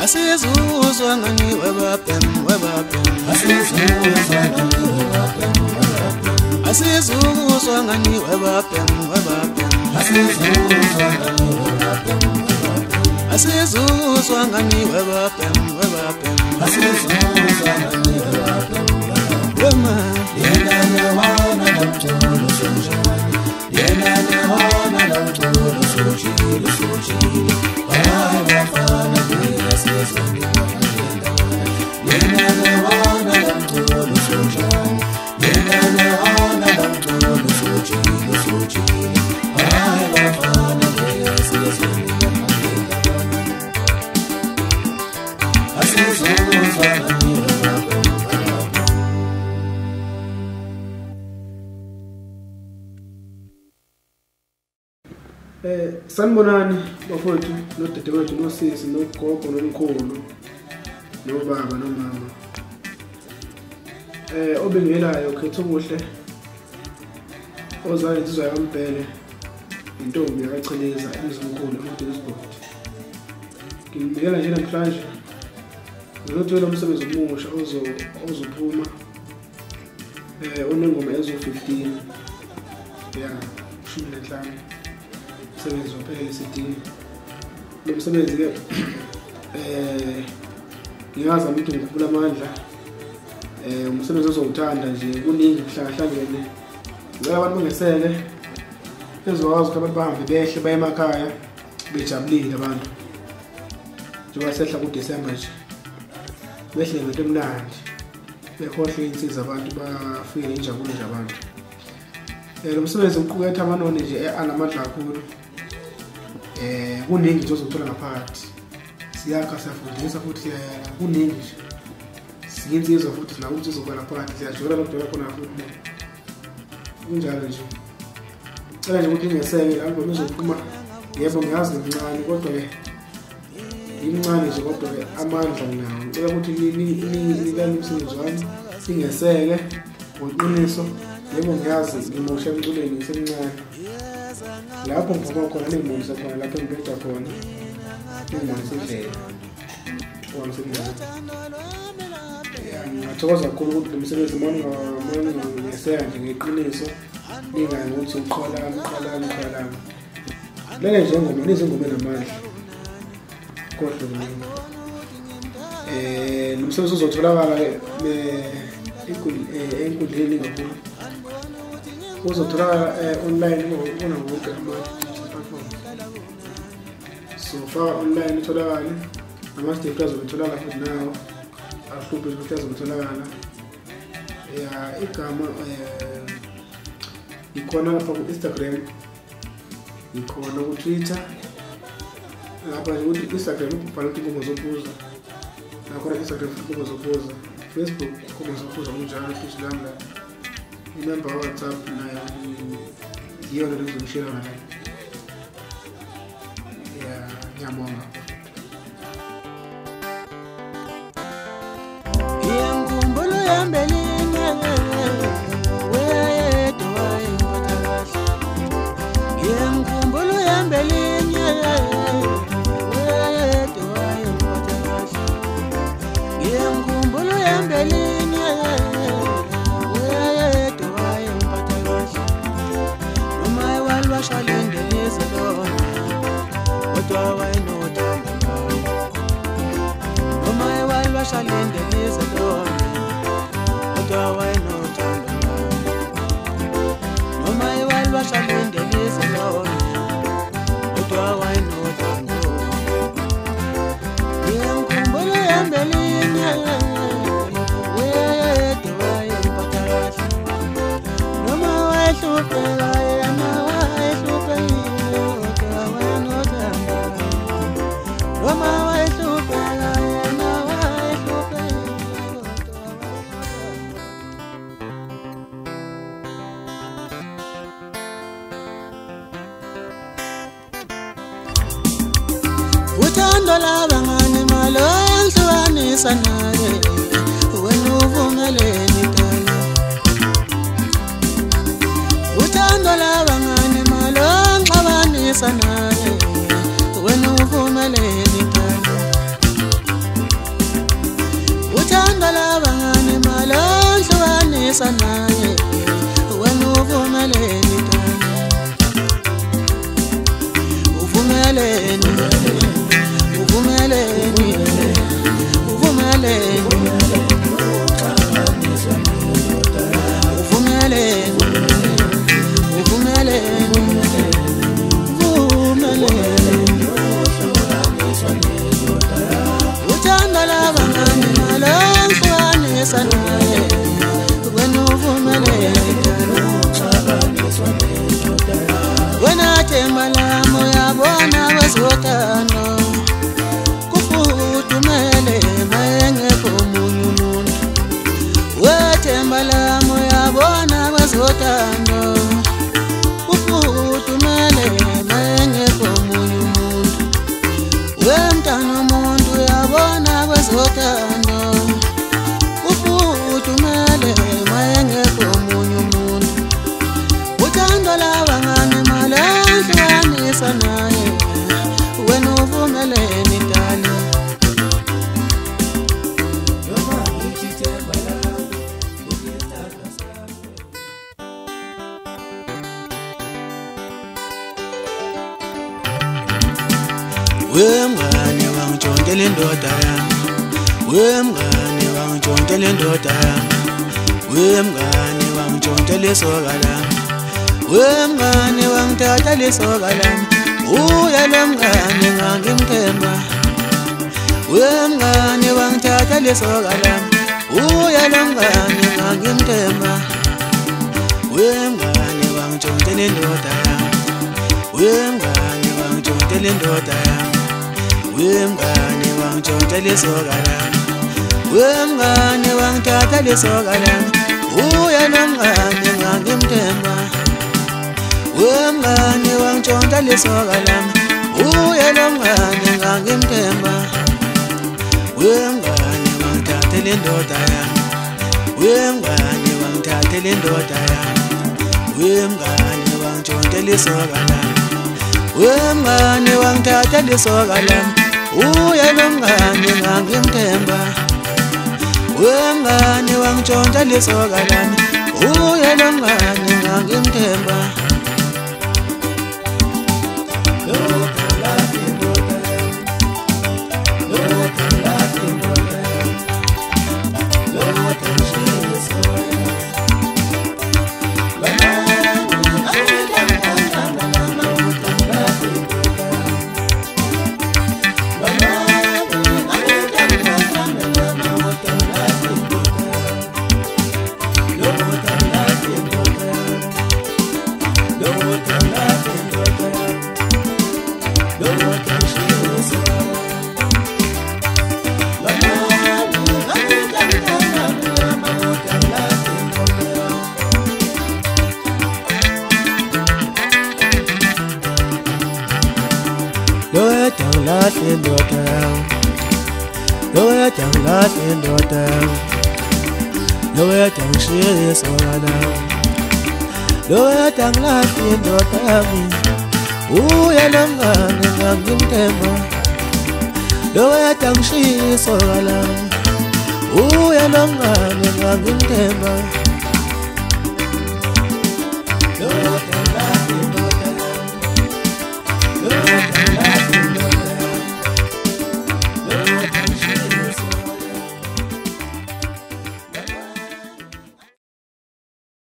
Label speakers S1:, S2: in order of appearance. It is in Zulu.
S1: asizuzwa ngani webapem asizuzwa ngani webapem asizuzwa ngani webapem wema yena newana namtolo sojani yena newana namtolo sojili ayafana asizuzwa yena newana namtolo sojani yena newana namtolo sojili ayafana asizuzwa
S2: sanibonani bafowethu nodadewethu nosisi nogogo nomkhulu nobaba nomama. Obengelayo khetha ubuhle ozwayo insizwa yaMbhele intombi yakacheleza emzimkhulu eModelsbrook. Ngibikela nje namhlanje ngizothola umsebenzi omusha ozophuma onengoma ezo-15 ya 15 umsebenzi waphelele esidini. Lo msebenzi ke ngiyazama ukuthi ngikhuphula amandla umsebenzi ozowuthanda nje kuningi kuhlangahlangene. Ngicela abantu bangeseke ezokwazi ukuthi abantu bahambe behle baye emakhaya bejabulile abantu njengoba sehla kuDisemba nje behle ngento emnandi bekhohle insizwa abantu bafike injabulo nje abantu. Lo msebenzi uquketha amanoni nje anamandla kakhulu. Kuningi nje ozothola ngaphakathi siyakha siyafundisa futhi kuningi nje siyinsizwa futhi sina ukuthi uzokwela phakathi siyajula lokudala khona futhi kunjalo nje. Cela nje ukuthi ngeseke la album izophuma yebo ngiyazi ngicane kodwa ke imncane nje kodwa ke amandla nawo. Ngicela ukuthi nikani umsebenzi wami singeseke ngoqiniso. Yebo ngiyazi ngimosha emculweni ngisemncane lapho ngiphuma khona nengibonisa khona lapho ngibheda khona ngibonisa indlela wangisemncane. Ngiyathokoza kakhulu ukuthi lo msebenzi manje ngeseke nje ngeqiniso ningani ukuthi uqhola lele nje ngoma nezingoma enamandla kodwa mina lo msebenzi uzotholakala enkundleni kakhulu uzotholakala online ona wonke ama-platform. So far online utholakala ama-staples azotholakala futhi nawo ahluphe ukuthi azotholakala igama ikhona lapha ku-Instagram ikhona ku-Twitter lapha nje ukuthi Instagram ubhala ukuthi inkomo zokubuza nakhona Instagram inkomo zokubuza Facebook inkomo zokubuza kunjalo futhi lami la inamba WhatsApp nayo iyona lezongishela ngala ngiyabonga.
S1: Ngiyamkhumbula uyaMbelinye weyedwa wayemphathakahle. Ngiyamkhumbula uyaMbelinye weyedwa wayemphathakahle. Ngiyamkhumbula uyaMbelinye weyedwa wayemphathakahle. Noma walwashalendeleze lona kodwa wayenothando nawe. Noma walwashalendeleze lona kodwa wayenothando nawe. Noma walwashalendeleze lona kodwa wayenothando. Ngiyamkhumbula uyaMbelinye weyedwa wayemphathakahle. Noma wayehlupheka yena wayehluphekile kodwa wayenothando. Noma wayehlupheka yena wayehluphekile kodwa wayenothando. Uthando labangani malo hlukanisa naye wena uvumeleni tala. Uthando labangani malo ngxabanisa naye wena uvumeleni tala. ngihlanganisa naye wena uvumeleni tani uvumeleni uvumeleni uvumeleni uvumeleni uthanda labangane malo ngihlanganisa naye wena uvumeleni wena themba lami uyabona wezothando kufuthumele mayengekho omunye umuntu wethemba lami uyabona wezothando kufuthumele mayengekho omunye umuntu wemntana umuntu uyabona wezothando kufuthumele mayengekho omunye umuntu uthando labangane malo ngihlanganisa naye wena uvumeleni tani wemngane wangitshontela indoda yami wemngane wangitshontela indoda yami wemngane wangitshontela isoka lami wemngane wangithatha lisoka lami uya lo mngane ngangimthemba wemngane wangithatha lisoka lami uya lo mngane ngangimthemba wemngane wangitshontela indoda yami wemngane wangitshontela indoda yami wemngane wangitshontela isoka lami wemngane wangithatha lisoka lami uya lo mngane ngangimthemba wemngane wangitshontela isoka lami uya lo mngane ngangimthemba wemngane wangithathela indoda yami wemngane wangithathela indoda yami wemngane wangitshontela isoka lami wemngane wangithathela isoka lami uya lo mngane ngangimthemba wemngane wangitshontela isoka lami uya lo mngane ngangimthemba Uya lo mngane ngangimthemba